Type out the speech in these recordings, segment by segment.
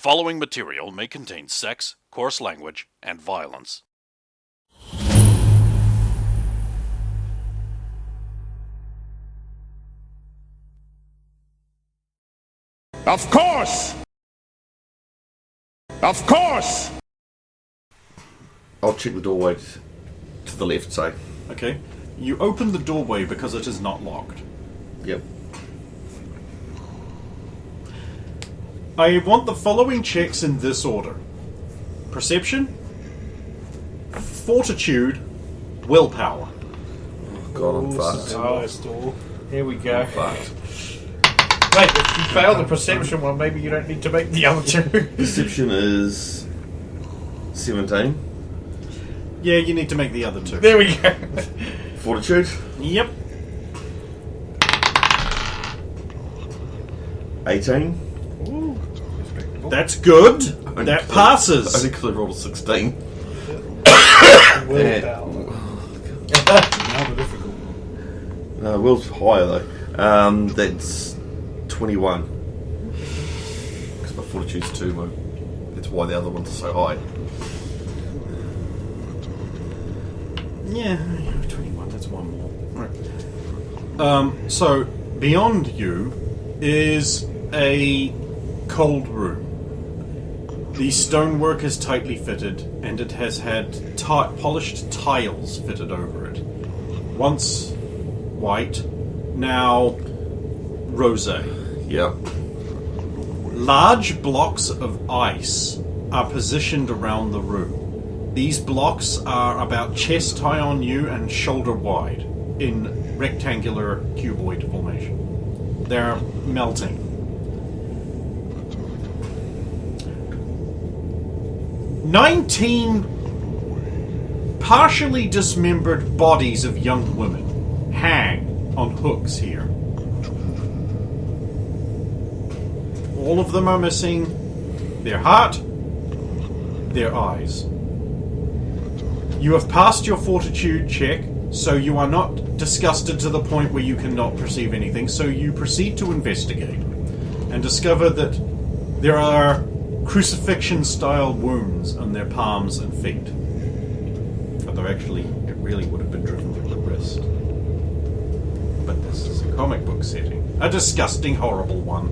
following material may contain sex, coarse language, and violence. Of course! Of course! I'll check the doorway to the left, say. Okay. You open the doorway because it is not locked. Yep. I want the following checks in this order. Perception, fortitude, willpower. Oh God, I'm fucked. Nice door. Here we go. I'm fucked. Wait, if you fail the perception one, maybe you don't need to make the other two. Perception is 17. Yeah, you need to make the other two. There we go. Fortitude, Yep. 18. Ooh, respectable. That's good. Only That 'cause I passes. could roll a 16. Willpower. Another difficult. No, Will's higher though. That's 21. Because my fortitude's 2. That's why the other ones are so high. Yeah, 21, that's one more. Right. So, beyond you is a cold room. The stonework is tightly fitted, and it has had polished tiles fitted over it. Once white, now rosé. Yeah. Large blocks of ice are positioned around the room. These blocks are about chest high on you and shoulder wide in rectangular cuboid formation. They're melting. 19 partially dismembered bodies of young women hang on hooks here. All of them are missing their heart, their eyes. You have passed your fortitude check, so you are not disgusted to the point where you cannot perceive anything, so you proceed to investigate and discover that there are crucifixion-style wounds on their palms and feet. Although actually, it really would have been driven through the wrist. But this is a comic book setting. A disgusting, horrible one.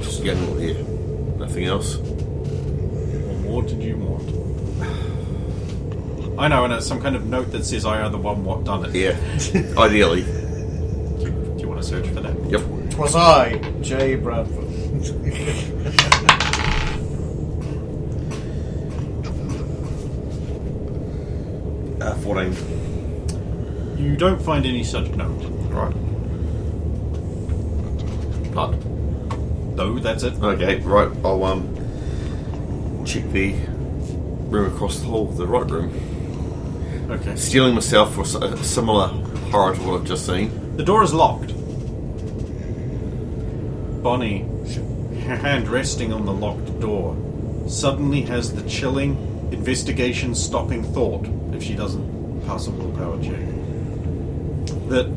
Just general here. Nothing else. What more did you want? I know, and it's some kind of note that says I are the one what done it. Yeah. Ideally. Do you want to search for that? Yep. 'Twas I, J. Bradford. 14. You don't find any such note. Right. Blood. No, that's it. Okay, right. I'll check the room across the hall, the right room. Okay. Steeling myself for a similar horror to what I've just seen. The door is locked. Bonnie, her hand resting on the locked door, suddenly has the chilling, investigation-stopping thought, if she doesn't pass a willpower check, that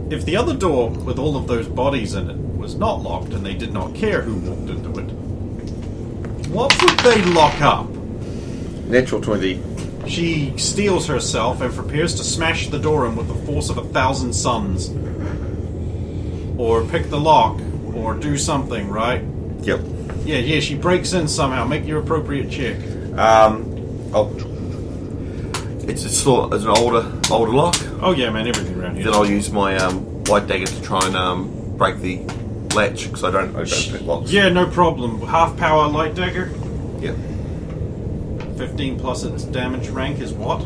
if the other door with all of those bodies in it was not locked and they did not care who walked into it, what would they lock up? Natural 20. She steels herself and prepares to smash the door in with the force of 1,000 suns. Or pick the lock, or do something, right? Yep. Yeah, she breaks in somehow. Make your appropriate check. It's still an older lock. Oh yeah, man, everything around here. Then I'll use my white dagger to try and break the latch because I don't pick locks. Yeah, no problem. Half power light dagger. Yep. 15 plus its damage rank is what?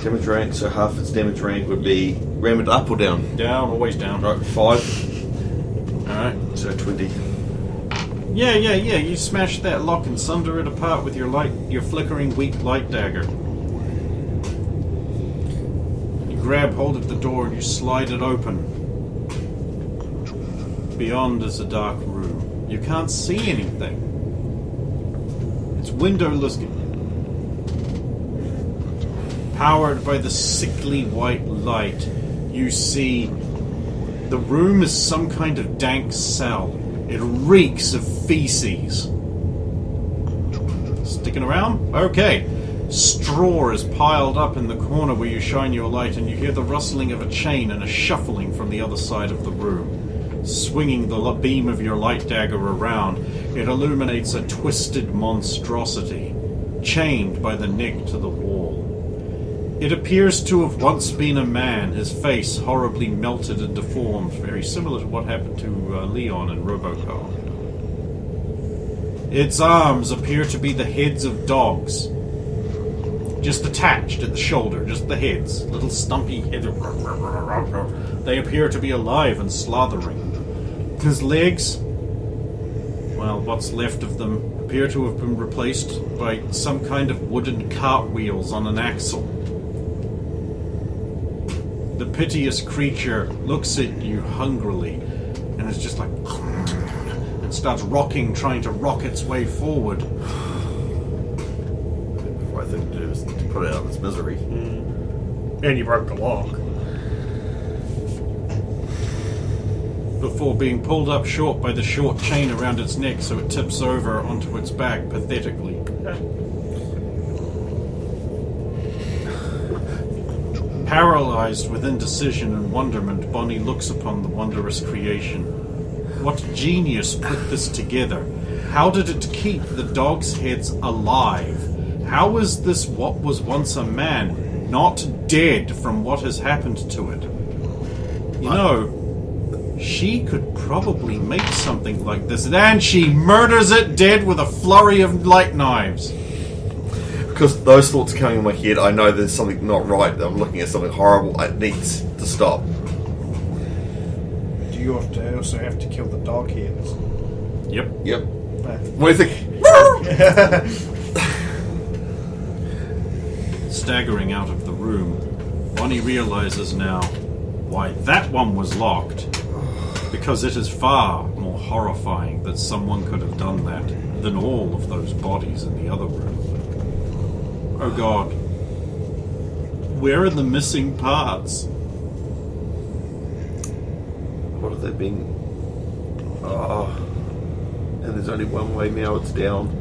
Damage rank. So half its damage rank would be ram it up or down. Down, always down. Right, 5. Alright. So 20. Yeah. You smash that lock and sunder it apart with your flickering weak light dagger. You grab hold of the door and you slide it open. Beyond is a dark room. You can't see anything. It's windowless. Powered by the sickly white light, you see the room is some kind of dank cell. It reeks of feces. Sticking around? Okay. Straw is piled up in the corner where you shine your light, and you hear the rustling of a chain and a shuffling from the other side of the room. Swinging the beam of your light dagger around, it illuminates a twisted monstrosity, chained by the neck to the wall. It appears to have once been a man, his face horribly melted and deformed, very similar to what happened to Leon in RoboCop. Its arms appear to be the heads of dogs, just attached at the shoulder, just the heads, little stumpy heads. They appear to be alive and slothering. His legs, well, what's left of them, appear to have been replaced by some kind of wooden cartwheels on an axle. The piteous creature looks at you hungrily and is just like, and starts rocking, trying to rock its way forward. The right thing to do is to put it out of its misery. And you broke the lock. Before being pulled up short by the short chain around its neck, so it tips over onto its back pathetically. Paralyzed with indecision and wonderment, Bonnie looks upon the wondrous creation. What genius put this together? How did it keep the dogs' heads alive? How is this what was once a man not dead from what has happened to it? You know, she could probably make something like this, and she murders it dead with a flurry of light knives. Because those thoughts are coming in my head, I know there's something not right. I'm looking at something horrible. It needs to stop. Do you also have to kill the dog heads? Yep. Yep. What do you think? Staggering out of the room, Bonnie realizes now why that one was locked. Because it is far more horrifying that someone could have done that than all of those bodies in the other room. Oh God. Where are the missing parts? What have they been? Oh. And there's only one way now, it's down.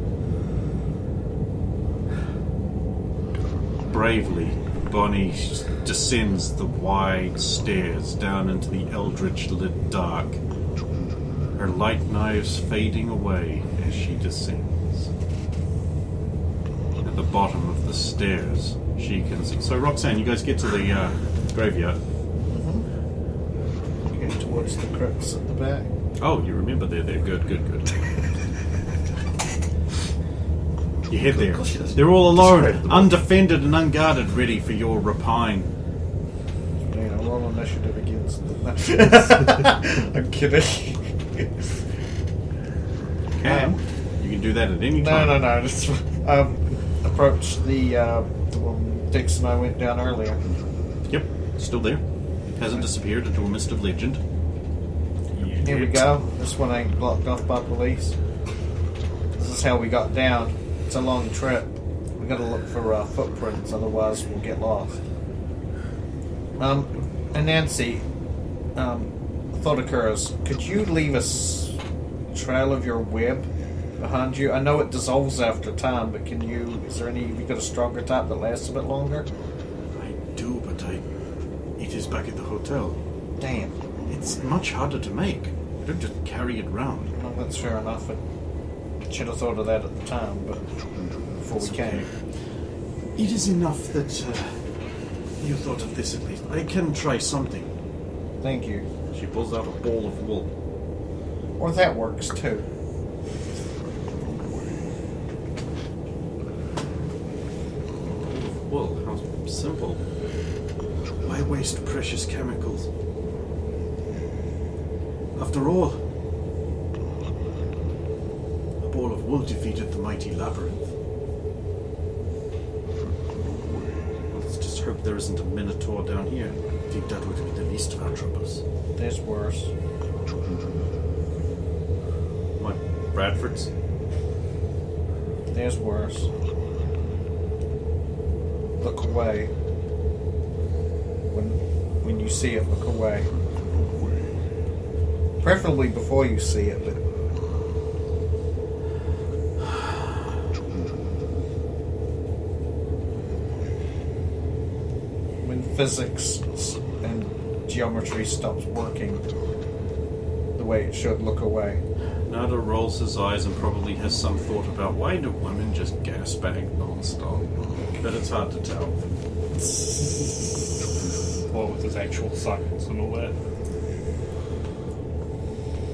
Bravely, Bonnie descends the wide stairs down into the eldritch lit dark, her light knives fading away as she descends. At the bottom of the stairs, she can see. So, Roxanne, you guys get to the graveyard. You get towards the crypts at the back. Oh, you remember they're there. Good. You head there. They're all alone, undefended and unguarded, ready for your rapine. Roll initiative against them. I'm kidding. You can do that at any time. No. Just approach the one Dix and I went down earlier. Yep, still there. Hasn't disappeared into a mist of legend. Here we go. This one ain't blocked off by police. This is how we got down. It's a long trip. We gotta look for footprints, otherwise we'll get lost. And Nancy, thought occurs. Could you leave a trail of your web behind you? I know it dissolves after time, but can you? Is there any? Have you got a stronger type that lasts a bit longer? I do, but it is back at the hotel. Damn. It's much harder to make. You don't just carry it round. Well, that's fair enough. I should have thought of that at the time, but before we came. It is enough that you thought of this at least. I can try something. Thank you. She pulls out a ball of wool. Or that works too. Wool, how simple. Why waste precious chemicals? After all, a ball of wool defeated the mighty labyrinth. Let's just hope there isn't a minotaur down here. I think that would be the least of our troubles. There's worse. My Bradfords? There's worse. Look away. see it, look away. Preferably before you see it, but... when physics and geometry stops working the way it should, look away. Nada rolls his eyes and probably has some thought about why do women just gasbag non-stop? But it's hard to tell. Well, with his actual cycles and all that.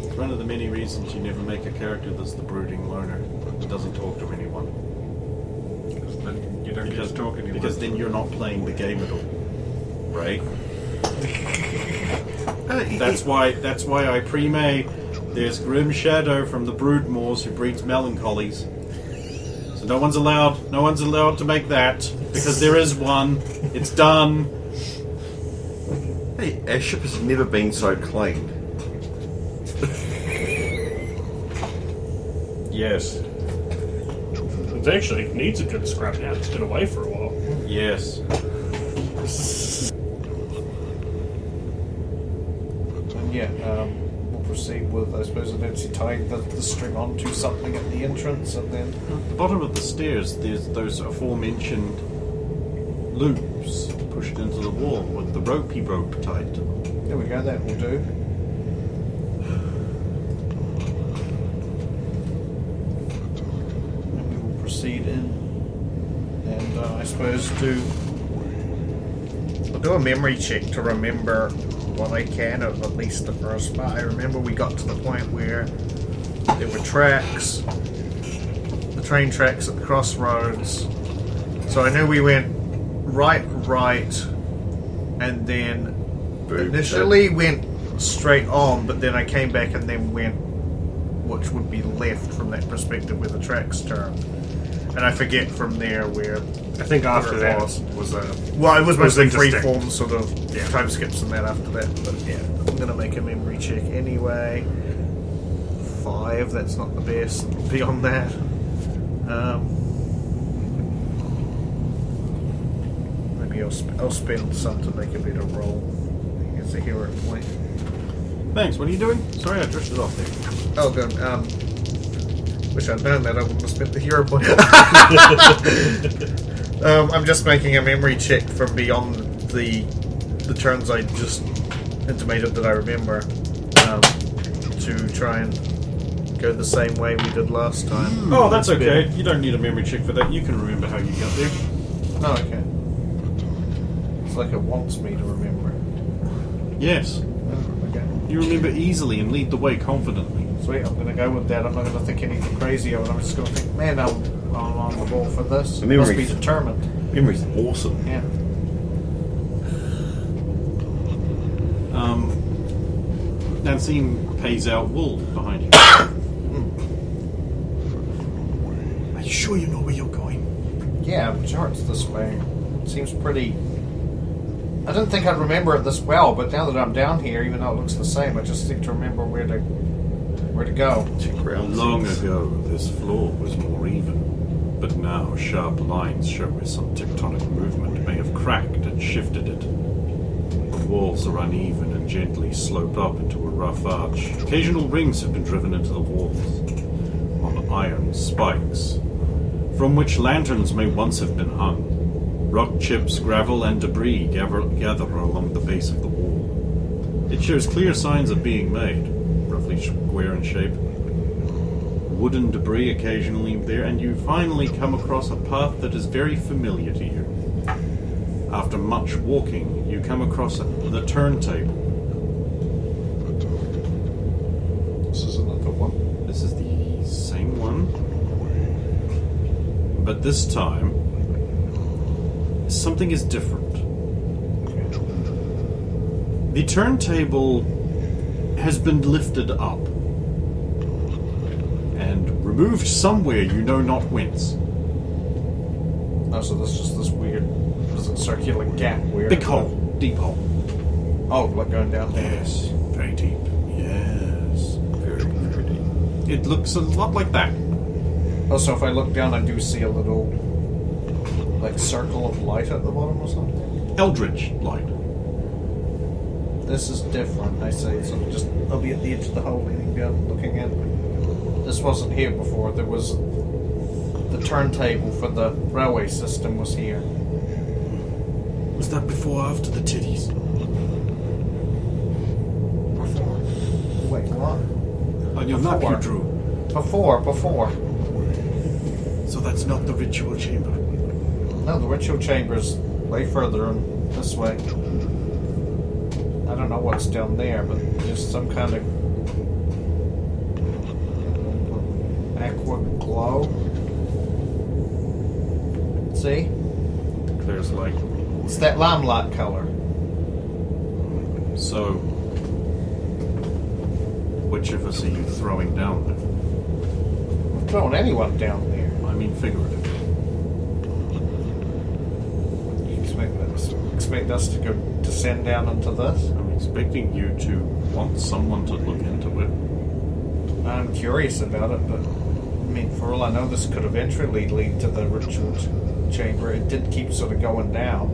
It's one of the many reasons you never make a character that's the brooding loner who doesn't talk to anyone. Because then you don't get to talk anymore. Because then you're not playing the game at all, right? That's why I pre-May. There's Grim Shadow from the Broodmoors who breeds melancholies. So no one's allowed to make that because there is one. It's done. Hey, our ship has never been so clean. Yes. It actually needs a good scrub now. It's been away for a while. Yes. And yeah, we'll proceed with, I suppose, eventually tying the string onto something at the entrance, and then... At the bottom of the stairs, there's those aforementioned loops pushed into the wall with the ropey rope tied to them. There we go, that will do. And we will proceed in, and I suppose I'll do a memory check to remember what I can of at least the first part. I remember we got to the point where there were tracks, the train tracks at the crossroads. So I knew we went right, and then initially went straight on, but then I came back and then went which would be left from that perspective where the tracks turn. And I forget from there where... I think after it that was. was a... Well, it was mostly interesting. freeform sort of Yeah. time skips and that after that. But yeah, I'm going to make a memory check anyway. 5, that's not the best. Beyond that. Maybe I'll spend some to make a better roll. It's a hero point. Thanks, what are you doing? Sorry, I drifted off there. Oh, good. Wish I'd known that. I wouldn't have spent the hero point. I'm just making a memory check from beyond the turns I just intimated that I remember to try and go the same way we did last time. Oh, that's okay. You don't need a memory check for that. You can remember how you got there. Oh, okay. It's like it wants me to remember. Yes. Oh, okay. You remember easily and lead the way confidently. Sweet, I'm going to go with that. I'm not going to think anything crazy of it. I'm just going to think, man, I'm on the ball for this. The Must be memories. determined. Memory's awesome. Yeah. Nancine pays out wool behind you. Are you sure you know where you're going? Yeah, I'm sure it's this way. It seems pretty... I didn't think I'd remember it this well, but now that I'm down here, even though it looks the same, I just seem to remember where to go. Check round Long six. ago, this floor was more even, but now sharp lines show where some tectonic movement may have cracked and shifted it. The walls are uneven and gently slope up into a rough arch. Occasional rings have been driven into the walls on iron spikes, from which lanterns may once have been hung. Rock chips, gravel, and debris gather along the base of the wall. It shows clear signs of being made, roughly square in shape. Wooden debris occasionally there, and you finally come across a path that is very familiar to you. After much walking, you come across the turntable. This is another one. This is the same one, but this time something is different. The turntable has been lifted up and removed somewhere you know not whence. Oh, so there's just this weird... Is it circular gap where... Big hole, deep hole. Oh, like going down there. Yes, very deep. Yes, very, very deep. It looks a lot like that. Oh, so if I look down, I do see a little... like circle of light at the bottom or something? Eldritch light. This is different, I say. So I'll be at the edge of the hole leaning down, looking in. This wasn't here before. There was the turntable for the railway system was here. Was that before or after the titties? Before. Wait, what? On your map you drew. Before. So that's not the ritual chamber. No, the ritual chamber's way further in this way. I don't know what's down there, but there's some kind of aqua glow. See? There's like... It's that limelight color. So... which of us are you throwing down there? I'm throwing anyone down there. I mean figuratively. You expect us to go descend down into this? I'm expecting you to want someone to look into it. I'm curious about it, but I mean, for all I know, this could eventually lead to the ritual chamber. It did keep sort of going down,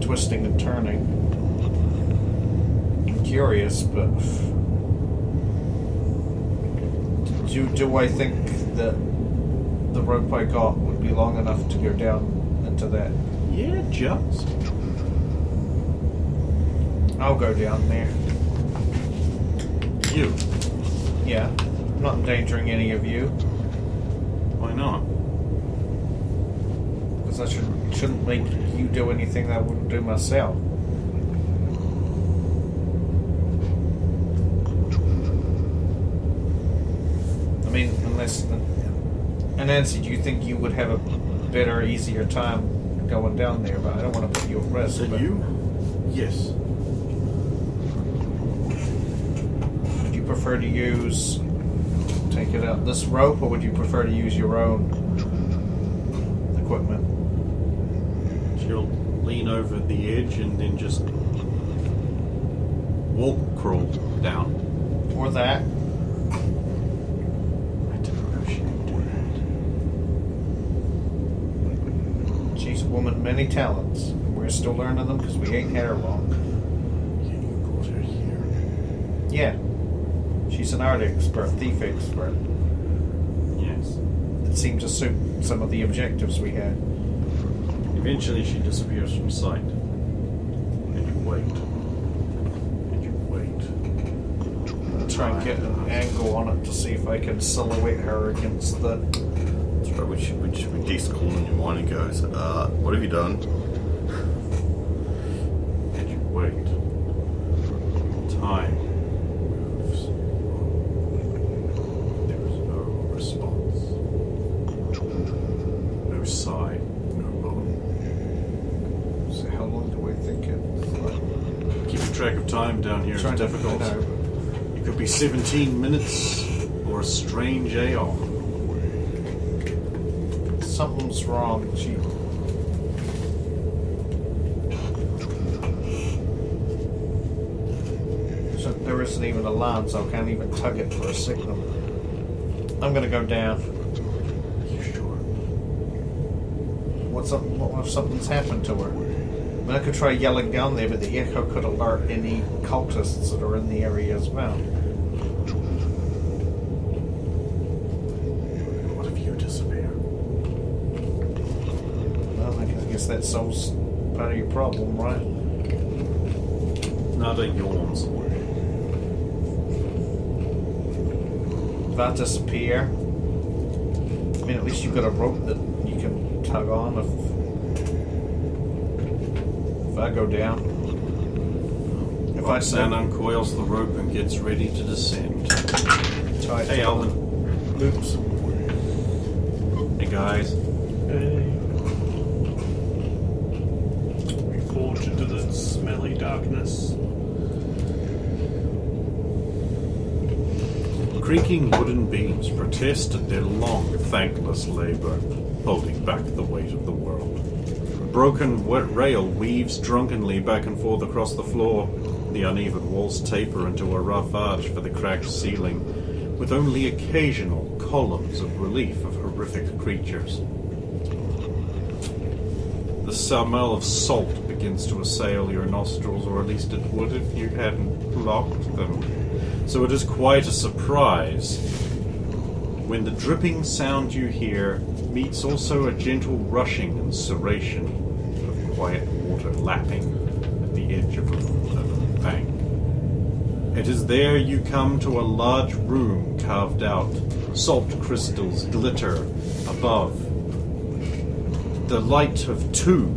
twisting and turning. I'm curious, but do I think that the rope I got would be long enough to go down into that? Yeah, just. I'll go down there. You. Yeah, I'm not endangering any of you. Why not? Because I shouldn't make you do anything that I wouldn't do myself. I mean, unless... And Nancy, do you think you would have a better, easier time going down there? But I don't want to put you at risk. Said but you? Yes. Would you prefer to use... take it out this rope, or would you prefer to use your own equipment? She'll lean over the edge and then just walk crawl down. Or that? I didn't know she could do that. She's a woman, many talents. We're still learning them because we ain't had her long. Yeah, you brought her here. Yeah. She's an art expert, thief expert. Yes. It seemed to suit some of the objectives we had. Eventually she disappears from sight. And you wait. And you wait. I'll try and get an angle on it to see if I can silhouette her against the... That's right, which decent call in your mind and goes, what have you done? And you wait. Time moves on. There's no response. No sigh, no bone. So how long do I think it's like? Keeping track of time down here is Trying to- difficult. I know, It could be 17 minutes or a strange AR. but something's wrong. So there isn't even a line, so I can't even tug it for a signal. I'm gonna go down. You sure? What if something's happened to her? I mean, I could try yelling down there, but the echo could alert any cultists that are in the area as well. What if you disappear? Well, I guess that solves part of your problem, right? Nada yawns. If I disappear, I mean, at least you've got a rope that you can tug on if I go down. If I say, Roxanne uncoils the rope and gets ready to descend. try Hey, Alvin. Oops. Hey, guys. We forge into the smelly darkness. Creaking wooden beams protested their long, thankless labor, holding back the weight of the world. A broken rail weaves drunkenly back and forth across the floor. The uneven walls taper into a rough arch for the cracked ceiling, with only occasional columns of relief of horrific creatures. The smell of salt begins to assail your nostrils, or at least it would if you hadn't locked them. So it is quite a surprise when the dripping sound you hear meets also a gentle rushing and serration of quiet water lapping at the edge of a bank. It is there you come to a large room carved out. Salt crystals glitter above. The light of two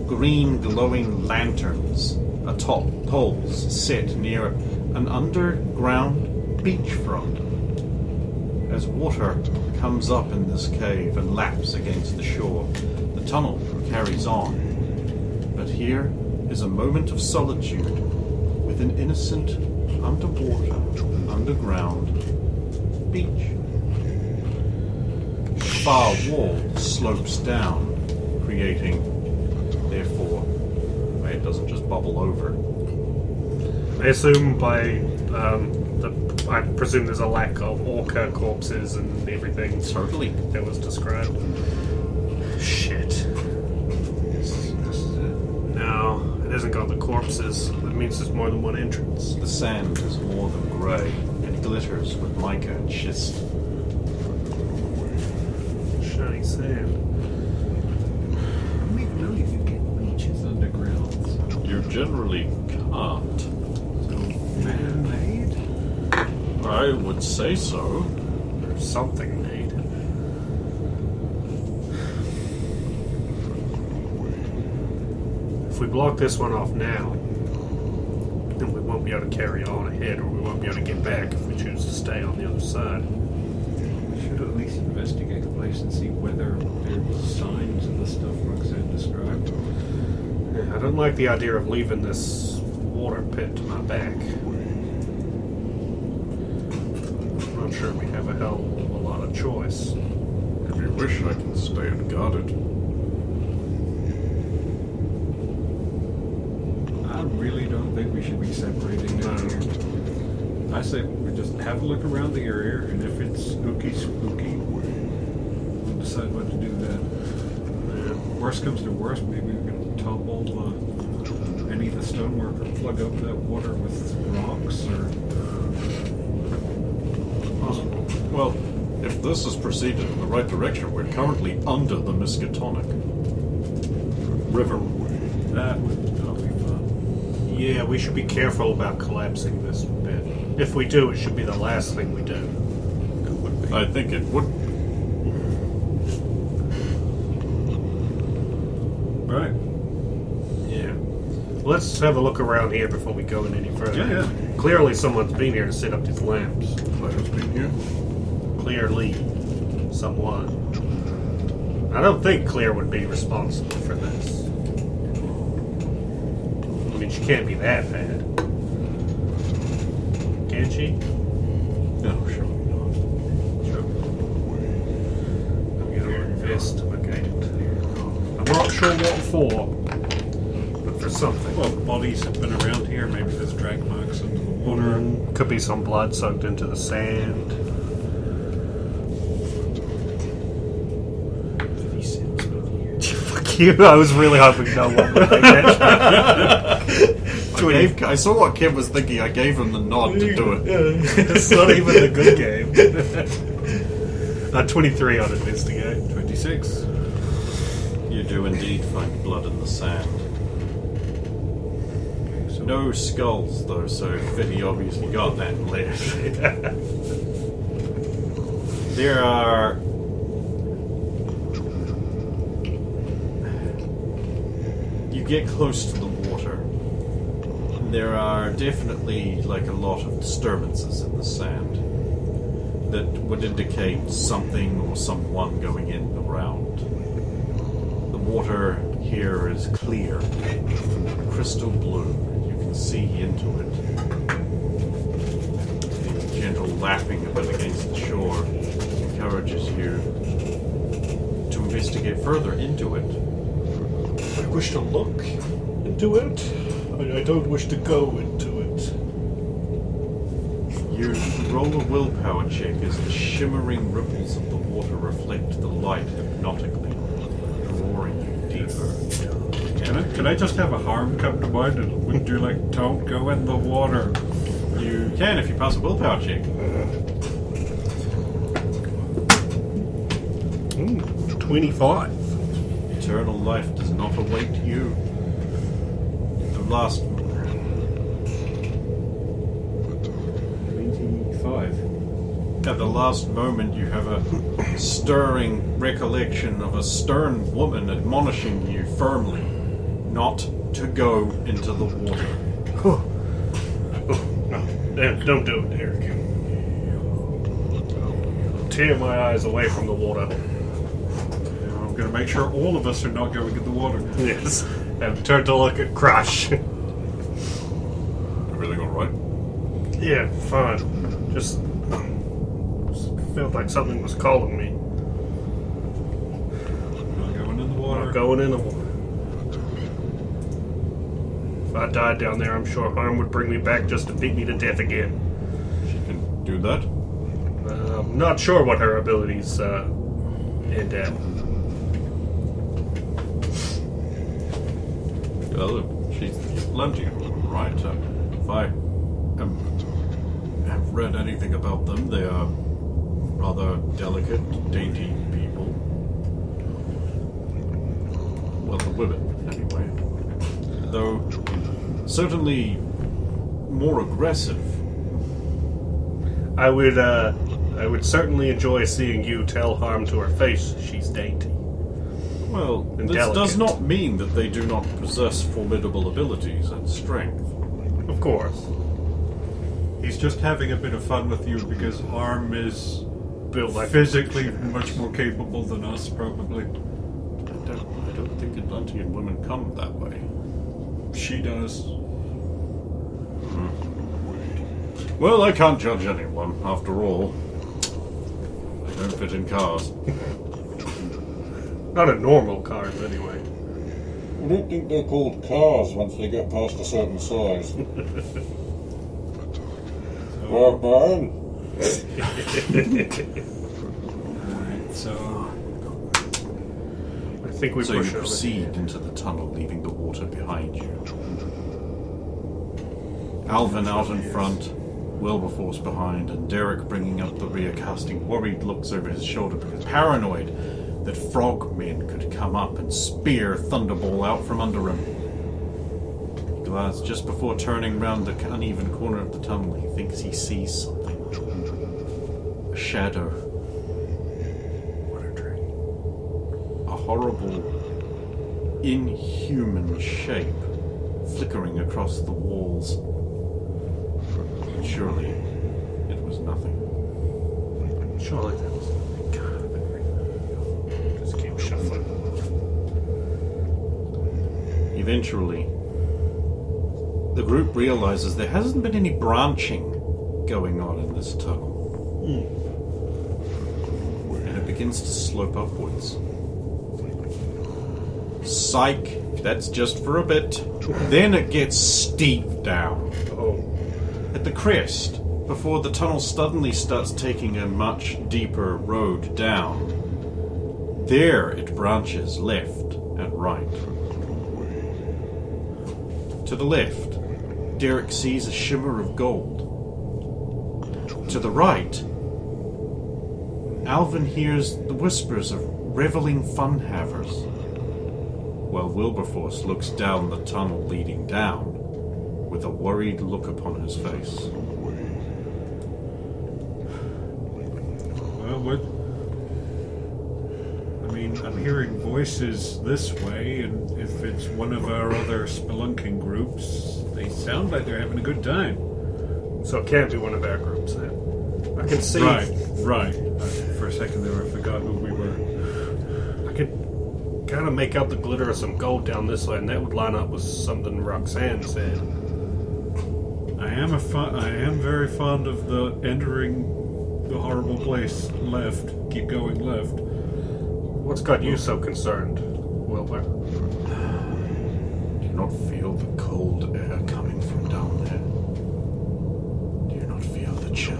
green glowing lanterns atop poles set near an underground beachfront. As water comes up in this cave and laps against the shore, the tunnel carries on. But here is a moment of solitude with an innocent underwater, underground beach. The far wall slopes down, creating, therefore, it doesn't just bubble over. I assume I presume there's a lack of orca corpses and everything Totally. that was described. Shit. This is it. No, it hasn't got the corpses. That means there's more than one entrance. The sand is more than grey. It glitters with mica and schist. Shiny sand. I don't even know you can get beaches underground. You generally can't. So, man-made? I would say so. There's something made. If we block this one off now, then we won't be able to carry on ahead, or we won't be able to get back if we choose to stay on the other side. We should at least investigate the place and see whether there's signs of the stuff Roxanne described. Yeah, I don't like the idea of leaving this water pit to my back. I'm not sure we have a hell of a lot of choice. If you wish, I can stay unguarded. I really don't think we should be separating down here. I say we just have a look around the area, and if it's spooky, we'll decide what to do then. Worst comes to worst, maybe we can topple any of the stonework or plug up that water with rocks or... Possible. Well, if this is proceeded in the right direction, we're currently under the Miskatonic River. That would not be fun. Yeah, we should be careful about collapsing this bit. If we do, it should be the last thing we do. It would be. I think it would. Right. Yeah. Let's have a look around here before we go in any further. Yeah. Clearly someone's been here to set up these lamps. Players been here. Clearly. Someone. I don't think Claire would be responsible for this. I mean, she can't be that bad. Can she? No, surely not. Sure. I'm gonna investigate. I'm not sure what for, but for something. Well, bodies have been around here. Maybe there's drag marks into the water. Could be some blood soaked into the sand. Fuck you! I was really hoping no one would make that. I saw what Kev was thinking. I gave him the nod to do it. It's not even a good game. 23 on investigate. 26. You do indeed find blood in the sand. Okay, so No skulls, though, so Fitty obviously got that and left. There are... You get close to the water. There are definitely like a lot of disturbances in the sand that would indicate something or someone going in around. The water here is clear, crystal blue. You can see into it. The gentle lapping of it against the shore encourages you to investigate further into it. I wish to look into it. I don't wish to go into it. You roll a willpower check as the shimmering ripples of the water reflect the light hypnotically, drawing you deeper Can I just have a harm come to mind and we do like, don't go in the water? You can if you pass a willpower check. 25. Eternal life does not await you. The last 25. At the last moment, you have a stirring recollection of a stern woman admonishing you firmly not to go into the water. No, don't do it, Derek. Tear my eyes away from the water. I'm going to make sure all of us are not going in the water. Yes. And turn to look at Crash. Everything alright? Yeah, fine. Just felt like something was calling me. Not going in the water. Not going in the water. If I died down there, I'm sure Harm would bring me back just to beat me to death again. She can do that. I'm not sure what her abilities end at. Well, she's plenty, right? If I have read anything about them, they are rather delicate, dainty people. Well, the women, anyway. Though certainly more aggressive. I would certainly enjoy seeing you tell Harm to her face she's dainty. Well, And this delicate. does not mean that they do not possess formidable abilities and strength. Of course. He's just having a bit of fun with you because Harm is Built like physically much more capable than us, probably. I don't think Atlantean women come that way. She does. Well, I can't judge anyone, after all. They don't fit in cars. Not a normal cars, anyway. I don't think they're called cars once they get past a certain size. Barbarian? Alright, so I think we So you push over. proceed into the tunnel, leaving the water behind you. Alvin out in front, Wilberforce behind, and Derek bringing up the rear, casting worried looks over his shoulder because paranoid that frogmen could come up and spear Thunderball out from under him. He glances just before turning round the uneven corner of the tunnel. He thinks he sees something. A shadow. What a dream. A horrible, inhuman shape flickering across the walls. But surely it was nothing. Surely that was just keep shuffling. Eventually, the group realizes there hasn't been any branching going on in this tunnel. And it begins to slope upwards. Psych, that's just for a bit. Then it gets steep down. Oh, At the crest, before the tunnel suddenly starts taking a much deeper road down, there it branches left and right. To the left, Derek sees a shimmer of gold. To the right, Alvin hears the whispers of reveling fun-havers, while Wilberforce looks down the tunnel leading down with a worried look upon his face. well, what? I mean, I'm hearing voices this way, and if it's one of our other spelunking groups, they sound like they're having a good time. so it can't be one of our groups then. I can see. Right. For a second there, I forgot who we were. I could kind of make out the glitter of some gold down this way, and that would line up with something Roxanne said. I am very fond of the entering the horrible place left. Keep going left. What's got you so concerned, Wilbur? Do you not feel the cold air coming from down there? Do you not feel the chill?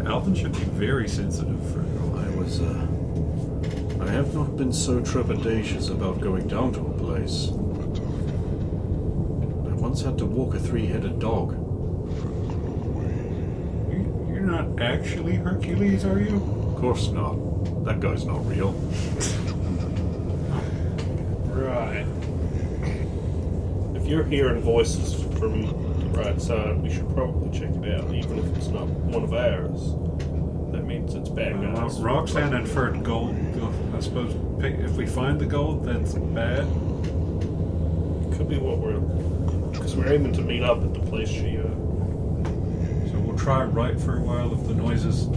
Alvin should be very sensitive for. I have not been so trepidatious about going down to a place. I once had to walk a 3-headed dog. You're not actually Hercules, are you? Of course not. That guy's not real. Right. If you're hearing voices from the right side, we should probably check it out, even if it's not one of ours. That means it's bad guys. Roxanne inferred gold. I suppose if we find the gold, that's bad. Could be what because we're aiming to meet up at the place she. So we'll try right for a while. If the noises,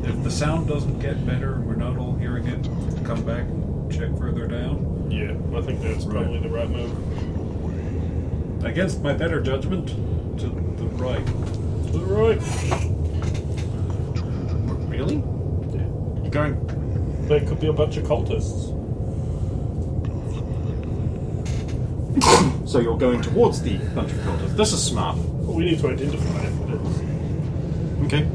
if the sound doesn't get better and we're not all hearing it, come back and check further down. Yeah, I think that's probably the right move. Against my better judgment, to the right. To the right. Really? Yeah. You're going... There could be a bunch of cultists. So you're going towards the bunch of cultists. This is smart. Well, we need to identify it. Okay.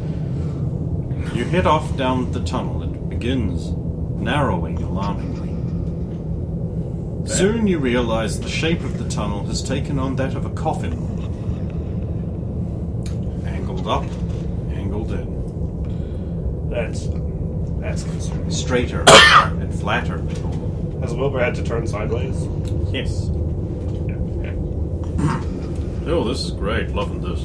You head off down the tunnel. It begins narrowing alarmingly. Soon you realize the shape of the tunnel has taken on that of a coffin. Angled up, angled in. That's concerning. Straighter and flatter. Has Wilbur had to turn sideways? Yes. Yeah. Okay. Oh, this is great. Loving this.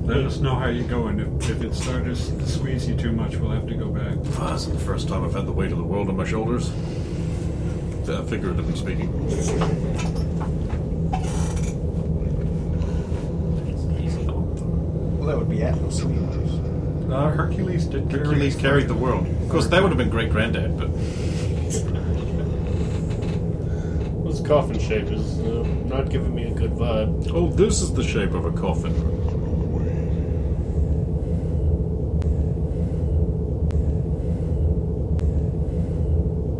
Let us know how you go, and if it starts to squeeze you too much, we'll have to go back. Ah, this is the first time I've had the weight of the world on my shoulders. Figuratively speaking. Well, that would be Atlas anyways. Hercules did carry Hercules carried the world. Of course, that would have been great granddad, but This coffin shape is not giving me a good vibe. oh, this is the shape of a coffin.